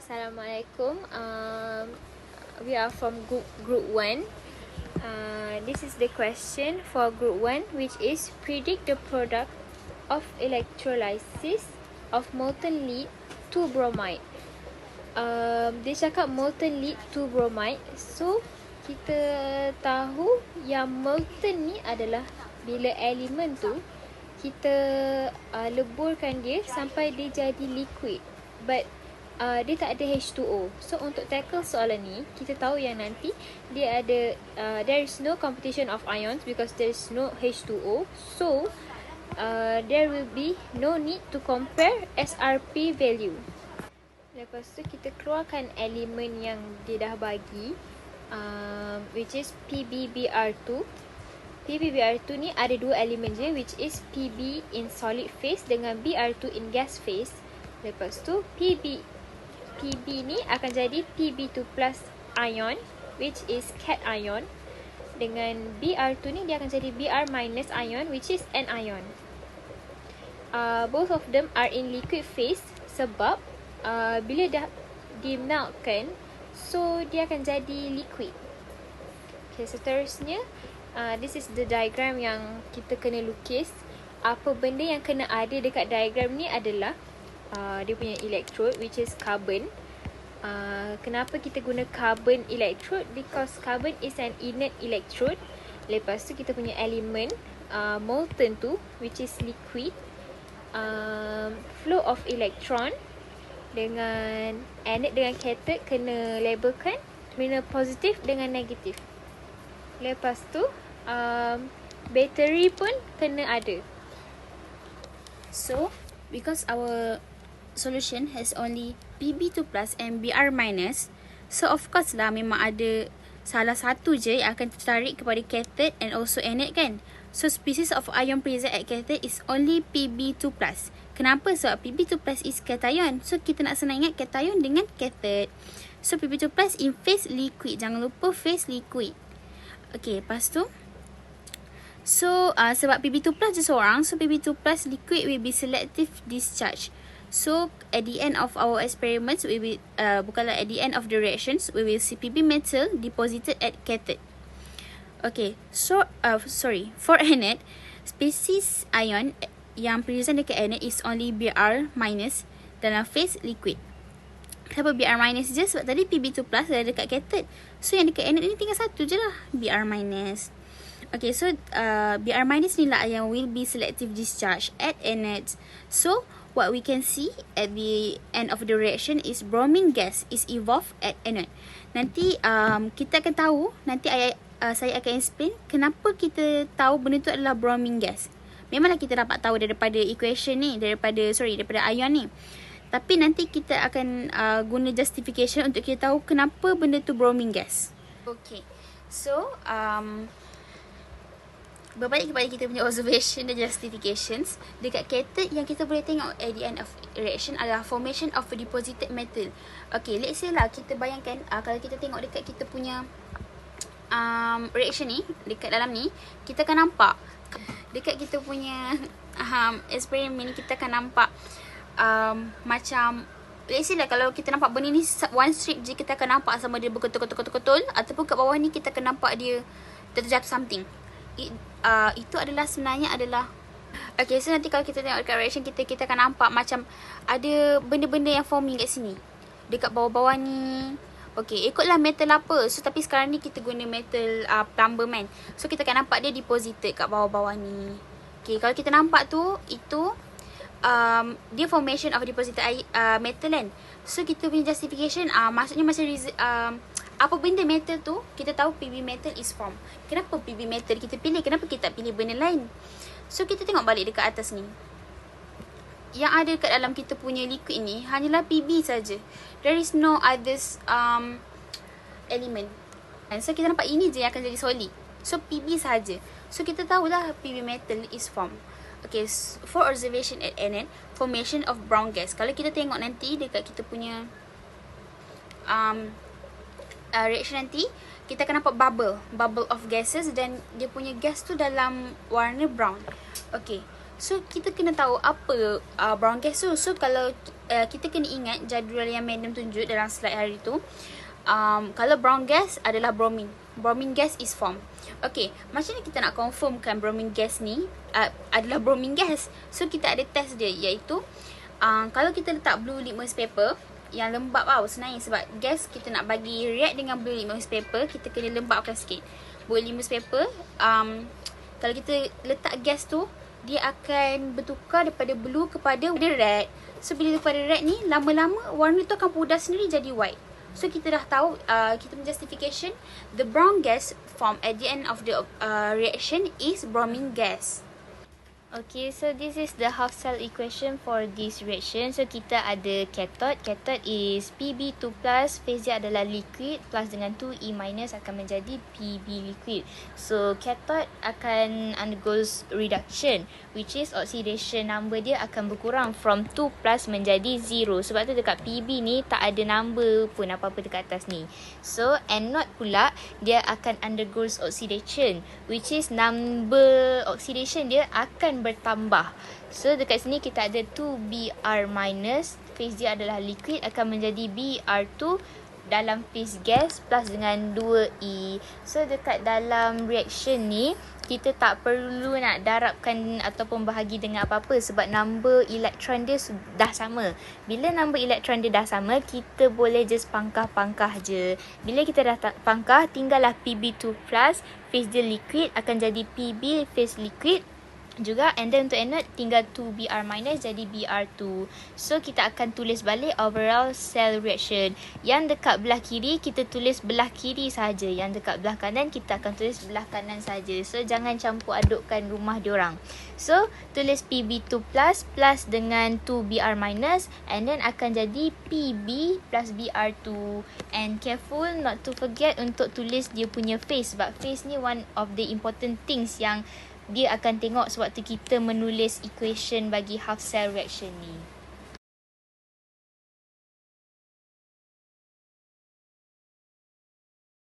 Assalamualaikum. We are from group 1. This is the question for group 1, which is predict the product of electrolysis of molten lead to bromide. Dia cakap molten lead to bromide. So kita tahu yang molten ni adalah bila elemen tu kita leburkan dia sampai dia jadi liquid, but dia tak ada H2O. So untuk tackle soalan ni, kita tahu yang nanti dia ada there is no competition of ions because there is no H2O. So there will be no need to compare SRP value. Lepas tu kita keluarkan elemen yang dia dah bagi, which is PbBr2. PbBr2 ni ada dua elemen je, which is Pb in solid phase dengan Br2 in gas phase. Lepas tu Pb ni akan jadi Pb2 plus ion, which is cation, dengan Br2 ni dia akan jadi Br minus ion, which is anion. Both of them are in liquid phase sebab bila dah di-meltkan, so dia akan jadi liquid. Okay, seterusnya this is the diagram yang kita kena lukis. Apa benda yang kena ada dekat diagram ni adalah dia punya electrode, which is carbon. Kenapa kita guna carbon electrode? Because carbon is an inert electrode. Lepas tu kita punya elemen molten tu, which is liquid. Flow of electron dengan anode dengan cathode kena labelkan, terminal positif dengan negatif. Lepas tu bateri pun kena ada. So because our solution has only Pb2 plus and Br minus, so of course lah memang ada salah satu je yang akan tertarik kepada cathode and also anode kan. So species of ion present at cathode is only Pb2 plus. Kenapa? Sebab Pb2 plus is cation. So kita nak senang ingat cation dengan cathode. So Pb2 plus in phase liquid. Jangan lupa phase liquid. Okay, lepas tu so sebab Pb2 plus je seorang, so Pb2 plus liquid will be selective discharge. So at the end of our experiments, we will bukanlah at the end of the reactions, we will see Pb metal deposited at cathode. Okay, so for anode, species ion yang present dekat anode is only Br minus dalam phase liquid. Kenapa Br minus je? Sebab tadi Pb2 plus ada dekat cathode. So yang dekat anode ni tinggal satu je lah, Br minus. Okay, so Br minus ni lah yang will be selective discharge at anode. So what we can see at the end of the reaction is bromine gas is evolved at anode. Nanti kita akan tahu, nanti saya akan explain kenapa kita tahu benda tu adalah bromine gas. Memanglah kita dapat tahu daripada equation ni, daripada ion ni. Tapi nanti kita akan guna justification untuk kita tahu kenapa benda tu bromine gas. Okay, so berbalik kepada kita punya observation dan justifications. Dekat cathode yang kita boleh tengok at the end of reaction adalah formation of deposited metal. Okay, let's say lah kita bayangkan kalau kita tengok dekat kita punya reaction ni, dekat dalam ni, kita akan nampak dekat kita punya eksperimen ni, kita akan nampak macam let's say lah kalau kita nampak benda ni one strip je, kita akan nampak sama dia berketul-ketul, ataupun kat bawah ni kita akan nampak dia terjatuh something. Itu adalah sebenarnya adalah okay, so nanti kalau kita tengok dekat reaction kita akan nampak macam ada benda-benda yang forming kat sini, dekat bawah-bawah ni. Okay, ikutlah metal apa. So tapi sekarang ni kita guna metal plumber man. So kita akan nampak dia deposited kat bawah-bawah ni. Okay, kalau kita nampak tu, itu dia formation of deposited metal kan. So kita punya justification maksudnya macam apa benda metal tu, kita tahu Pb metal is formed. Kenapa Pb metal kita pilih? Kenapa kita tak pilih benda lain? So kita tengok balik dekat atas ni. Yang ada dekat dalam kita punya liquid ni hanyalah Pb saja. There is no others element. And so kita nampak ini je yang akan jadi solid. So Pb saja. So kita tahulah Pb metal is formed. Okay, for observation at anode, formation of brown gas. Kalau kita tengok nanti dekat kita punya reaction nanti, kita akan nampak bubble of gases, dan dia punya gas tu dalam warna brown. Okay, so kita kena tahu apa brown gas tu. So kalau kita kena ingat jadual yang madam tunjuk dalam slide hari tu. Kalau brown gas adalah bromine. Bromine gas is formed. Okay, macam mana kita nak confirmkan bromine gas ni adalah bromine gas? So kita ada test dia, iaitu kalau kita letak blue litmus paper yang lembap sebenarnya, sebab gas kita nak bagi react dengan blue litmus paper, kita kena lembapkan sikit. Blue litmus paper, kalau kita letak gas tu, dia akan bertukar daripada blue kepada red. So bila daripada red ni, lama-lama warna tu akan pudar sendiri jadi white. So kita dah tahu, kita punya justification, the brown gas formed at the end of the reaction is bromine gas. Okay, so this is the half cell equation for this reaction. So kita ada cathode. Cathode is Pb2+, phase dia adalah liquid, plus dengan 2E- akan menjadi Pb liquid. So cathode akan undergoes reduction, which is oxidation number dia akan berkurang from 2+ menjadi 0. Sebab tu dekat Pb ni tak ada number pun apa-apa dekat atas ni. So anode pula dia akan undergoes oxidation, which is number oxidation dia akan bertambah. So dekat sini kita ada 2Br-, phase dia adalah liquid, akan menjadi Br2 dalam phase gas plus dengan 2E. So dekat dalam reaction ni kita tak perlu nak darabkan ataupun bahagi dengan apa-apa, sebab number elektron dia dah sama. Bila number elektron dia dah sama, kita boleh just pangkah-pangkah je. Bila kita dah pangkah, tinggallah Pb2+, phase dia liquid, akan jadi Pb phase liquid juga, and then untuk anode tinggal 2Br- jadi Br2. So kita akan tulis balik overall cell reaction. Yang dekat belah kiri kita tulis belah kiri saja, yang dekat belah kanan kita akan tulis belah kanan saja. So jangan campur adukkan rumah diorang. So tulis Pb2+ plus dengan 2Br-, and then akan jadi Pb plus Br2. And careful not to forget untuk tulis dia punya phase, sebab phase ni one of the important things yang dia akan tengok sewaktu kita menulis equation bagi half cell reaction ni.